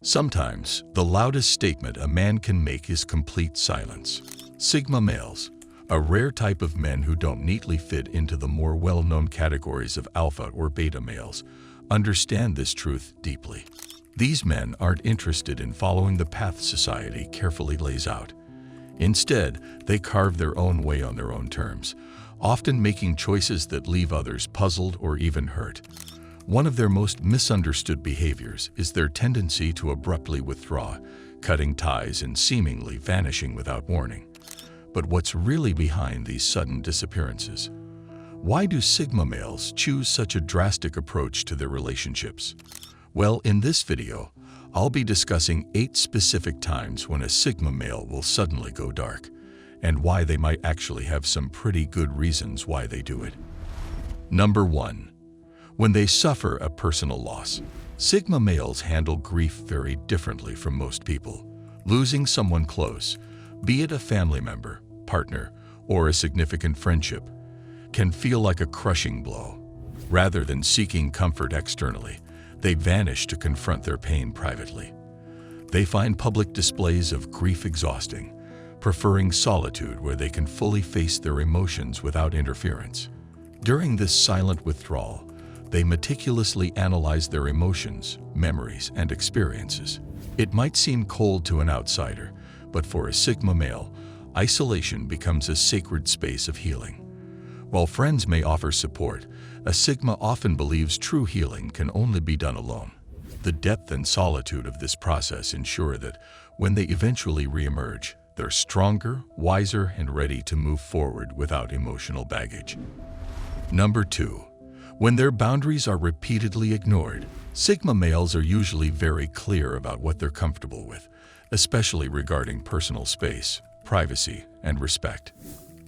Sometimes, the loudest statement a man can make is complete silence. Sigma males, a rare type of men who don't neatly fit into the more well-known categories of alpha or beta males, understand this truth deeply. These men aren't interested in following the path society carefully lays out. Instead, they carve their own way on their own terms, often making choices that leave others puzzled or even hurt. One of their most misunderstood behaviors is their tendency to abruptly withdraw, cutting ties and seemingly vanishing without warning. But what's really behind these sudden disappearances? Why do Sigma males choose such a drastic approach to their relationships? Well, in this video, I'll be discussing 8 specific times when a Sigma male will suddenly go dark, and why they might actually have some pretty good reasons why they do it. Number 1. When they suffer a personal loss. Sigma males handle grief very differently from most people. Losing someone close, be it a family member, partner, or a significant friendship, can feel like a crushing blow. Rather than seeking comfort externally, they vanish to confront their pain privately. They find public displays of grief exhausting, preferring solitude where they can fully face their emotions without interference. During this silent withdrawal, they meticulously analyze their emotions, memories, and experiences. It might seem cold to an outsider, but for a Sigma male, isolation becomes a sacred space of healing. While friends may offer support, a Sigma often believes true healing can only be done alone. The depth and solitude of this process ensure that, when they eventually reemerge, they're stronger, wiser, and ready to move forward without emotional baggage. Number 2. When their boundaries are repeatedly ignored. Sigma males are usually very clear about what they're comfortable with, especially regarding personal space, privacy, and respect.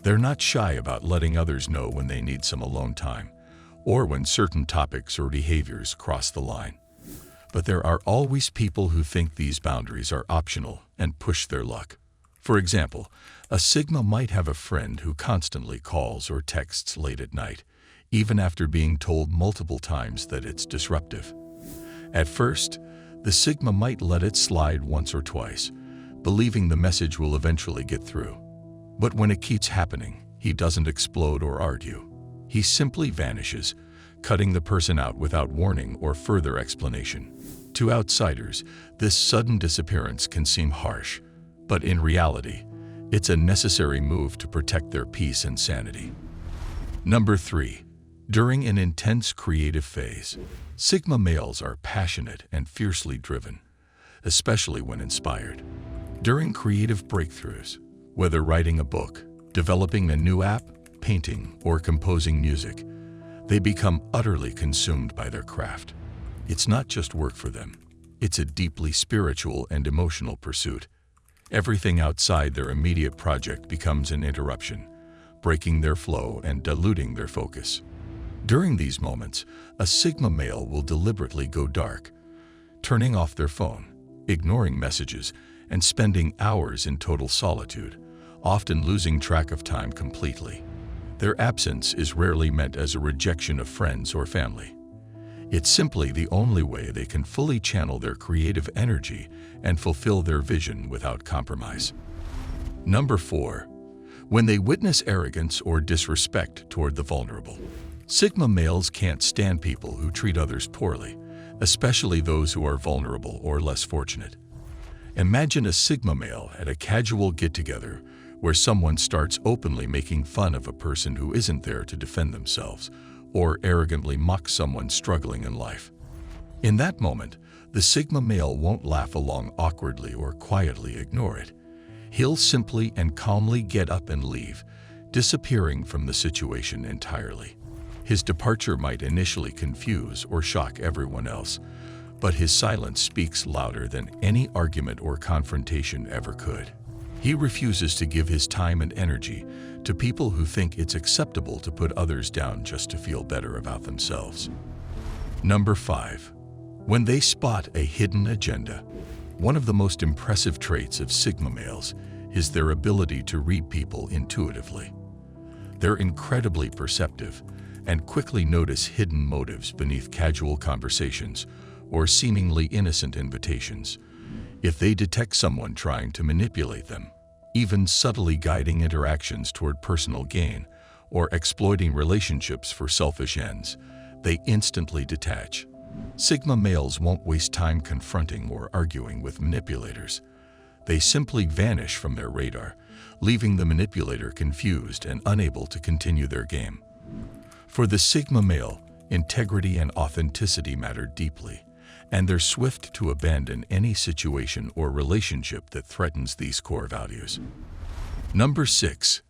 They're not shy about letting others know when they need some alone time, or when certain topics or behaviors cross the line. But there are always people who think these boundaries are optional and push their luck. For example, a Sigma might have a friend who constantly calls or texts late at night, even after being told multiple times that it's disruptive. At first, the Sigma might let it slide once or twice, believing the message will eventually get through. But when it keeps happening, he doesn't explode or argue. He simply vanishes, cutting the person out without warning or further explanation. To outsiders, this sudden disappearance can seem harsh, but in reality, it's a necessary move to protect their peace and sanity. Number 3. During an intense creative phase. Sigma males are passionate and fiercely driven, especially when inspired. During creative breakthroughs, whether writing a book, developing a new app, painting, or composing music, they become utterly consumed by their craft. It's not just work for them. It's a deeply spiritual and emotional pursuit. Everything outside their immediate project becomes an interruption, breaking their flow and diluting their focus. During these moments, a Sigma male will deliberately go dark, turning off their phone, ignoring messages, and spending hours in total solitude, often losing track of time completely. Their absence is rarely meant as a rejection of friends or family. It's simply the only way they can fully channel their creative energy and fulfill their vision without compromise. Number 4. When they witness arrogance or disrespect toward the vulnerable. Sigma males can't stand people who treat others poorly, especially those who are vulnerable or less fortunate. Imagine a Sigma male at a casual get-together where someone starts openly making fun of a person who isn't there to defend themselves, or arrogantly mocks someone struggling in life. In that moment, the Sigma male won't laugh along awkwardly or quietly ignore it. He'll simply and calmly get up and leave, disappearing from the situation entirely. His departure might initially confuse or shock everyone else, but his silence speaks louder than any argument or confrontation ever could. He refuses to give his time and energy to people who think it's acceptable to put others down just to feel better about themselves. Number 5. When they spot a hidden agenda. One of the most impressive traits of Sigma males is their ability to read people intuitively. They're incredibly perceptive and quickly notice hidden motives beneath casual conversations, or seemingly innocent invitations. If they detect someone trying to manipulate them, even subtly guiding interactions toward personal gain or exploiting relationships for selfish ends, they instantly detach. Sigma males won't waste time confronting or arguing with manipulators. They simply vanish from their radar, leaving the manipulator confused and unable to continue their game. For the Sigma male, integrity and authenticity matter deeply, and they're swift to abandon any situation or relationship that threatens these core values. Number 6.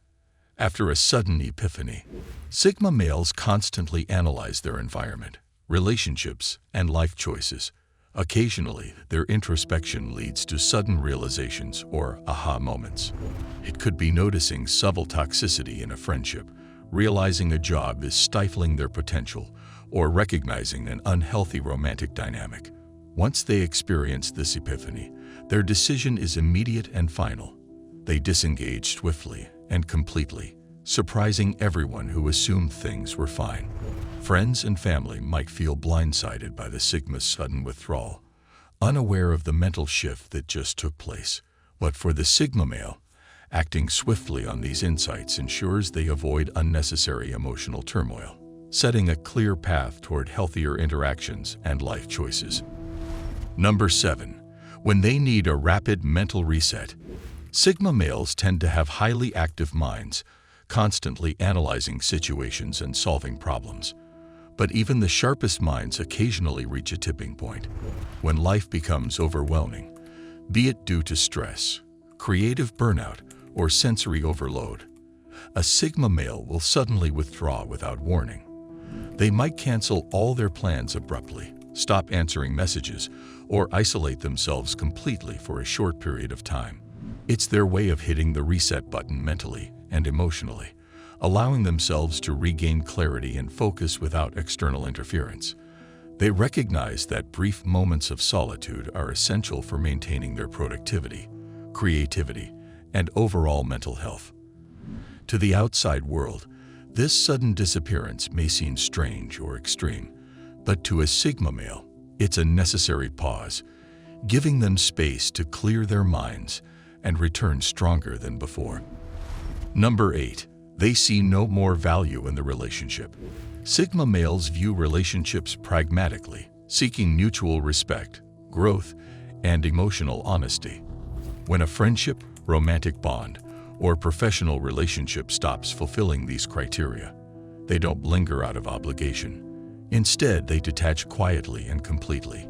After a sudden epiphany, Sigma males constantly analyze their environment, relationships, and life choices. Occasionally, their introspection leads to sudden realizations or aha moments. It could be noticing subtle toxicity in a friendship, realizing a job is stifling their potential, or recognizing an unhealthy romantic dynamic. Once they experience this epiphany, their decision is immediate and final. They disengage swiftly and completely, surprising everyone who assumed things were fine. Friends and family might feel blindsided by the Sigma's sudden withdrawal, unaware of the mental shift that just took place. But for the Sigma male, acting swiftly on these insights ensures they avoid unnecessary emotional turmoil, setting a clear path toward healthier interactions and life choices. Number 7. When they need a rapid mental reset, Sigma males tend to have highly active minds, constantly analyzing situations and solving problems. But even the sharpest minds occasionally reach a tipping point, when life becomes overwhelming, be it due to stress, creative burnout, or sensory overload. A Sigma male will suddenly withdraw without warning. They might cancel all their plans abruptly, stop answering messages, or isolate themselves completely for a short period of time. It's their way of hitting the reset button mentally and emotionally, allowing themselves to regain clarity and focus without external interference. They recognize that brief moments of solitude are essential for maintaining their productivity, creativity, and overall mental health. To the outside world, this sudden disappearance may seem strange or extreme, but to a Sigma male, it's a necessary pause, giving them space to clear their minds and return stronger than before. Number 8. They see no more value in the relationship. Sigma males view relationships pragmatically, seeking mutual respect, growth, and emotional honesty. When a friendship, romantic bond, or professional relationship stops fulfilling these criteria, they don't linger out of obligation. Instead, they detach quietly and completely.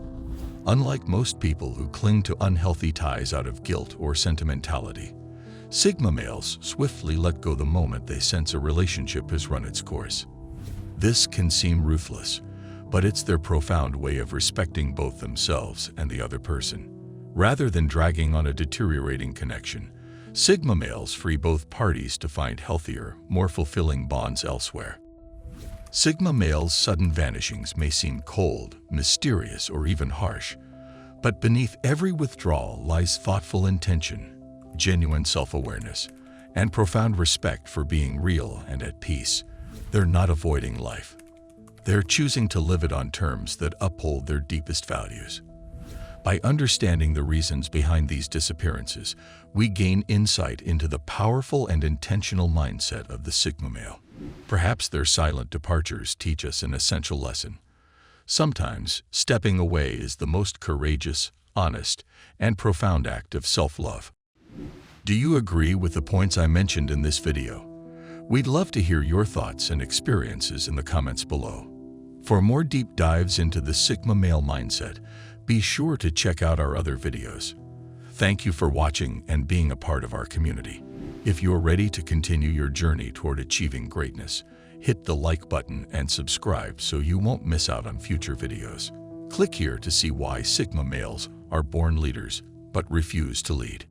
Unlike most people who cling to unhealthy ties out of guilt or sentimentality, Sigma males swiftly let go the moment they sense a relationship has run its course. This can seem ruthless, but it's their profound way of respecting both themselves and the other person. Rather than dragging on a deteriorating connection, Sigma males free both parties to find healthier, more fulfilling bonds elsewhere. Sigma males' sudden vanishings may seem cold, mysterious, or even harsh, but beneath every withdrawal lies thoughtful intention, genuine self-awareness, and profound respect for being real and at peace. They're not avoiding life. They're choosing to live it on terms that uphold their deepest values. By understanding the reasons behind these disappearances, we gain insight into the powerful and intentional mindset of the Sigma male. Perhaps their silent departures teach us an essential lesson. Sometimes, stepping away is the most courageous, honest, and profound act of self-love. Do you agree with the points I mentioned in this video? We'd love to hear your thoughts and experiences in the comments below. For more deep dives into the Sigma male mindset, be sure to check out our other videos. Thank you for watching and being a part of our community. If you're ready to continue your journey toward achieving greatness, hit the like button and subscribe so you won't miss out on future videos. Click here to see why Sigma males are born leaders but refuse to lead.